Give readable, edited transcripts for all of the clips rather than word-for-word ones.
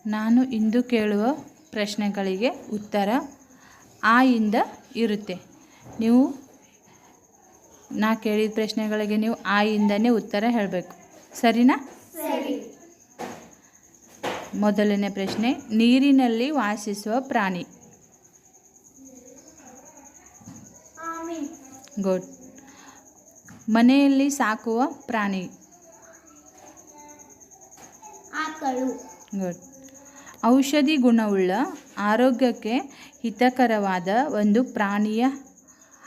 ನಾನು ಇಂದು ಕೇಳುವ ಪ್ರಶ್ನೆಗಳಿಗೆ ಉತ್ತರ ಆ ಇಂದ ಇರುತ್ತೆ. ನೀವು ನಾ ಕೇಳಿದ ಪ್ರಶ್ನೆಗಳಿಗೆ ನೀವು ಆ ಇಂದನೇ ಉತ್ತರ ಹೇಳಬೇಕು. ಸರಿನಾ? ಸರಿ. ಮೊದಲನೇ ಪ್ರಶ್ನೆ, ನೀರಿನಲ್ಲಿ ವಾಸಿಸುವ ಪ್ರಾಣಿ. ಆಮೆ. ಗುಡ್. ಮನೆಯಲ್ಲಿ ಸಾಕುವ ಪ್ರಾಣಿ. ಆಕಳು. ಗುಡ್. ಔಷಧಿ ಗುಣವುಳ್ಳ ಆರೋಗ್ಯಕ್ಕೆ ಹಿತಕರವಾದ ಒಂದು ಪ್ರಾಣಿಯ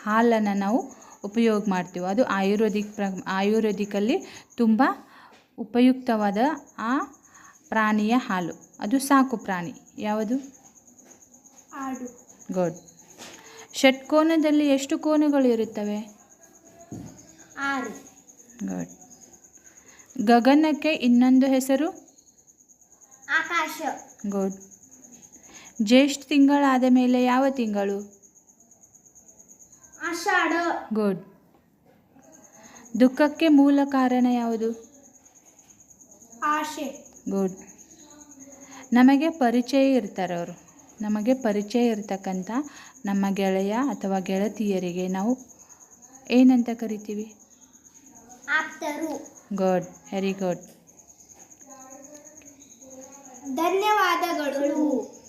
ಹಾಲನ್ನು ನಾವು ಉಪಯೋಗ ಮಾಡ್ತೀವಿ. ಅದು ಆಯುರ್ವೇದಿಕಲ್ಲಿ ತುಂಬ ಉಪಯುಕ್ತವಾದ ಆ ಪ್ರಾಣಿಯ ಹಾಲು. ಅದು ಸಾಕು ಪ್ರಾಣಿ ಯಾವುದು? ಆಡು. ಗುಡ್. ಷಟ್ಕೋನದಲ್ಲಿ ಎಷ್ಟು ಕೋನಗಳು ಇರುತ್ತವೆ? 6. ಗುಡ್. ಗಗನಕ್ಕೆ ಇನ್ನೊಂದು ಹೆಸರು? ಆಕಾಶ. ಗುಡ್. ಜ್ಯೇಷ್ಠ ತಿಂಗಳಾದ ಮೇಲೆ ಯಾವ ತಿಂಗಳು? ಆಷಾಢ. ಗುಡ್. ದುಃಖಕ್ಕೆ ಮೂಲ ಕಾರಣ ಯಾವುದು? ಆಶೆ. ಗುಡ್. ನಮಗೆ ಪರಿಚಯ ಇರ್ತಾರೆ ಅವರು. ನಮಗೆ ಪರಿಚಯ ಇರ್ತಕ್ಕಂಥ ನಮ್ಮ ಗೆಳೆಯ ಅಥವಾ ಗೆಳತಿಯರಿಗೆ ನಾವು ಏನಂತ ಕರಿತೀವಿ? ಆಪ್ತರು. ಗುಡ್. Very good. ಧನ್ಯವಾದಗಳು.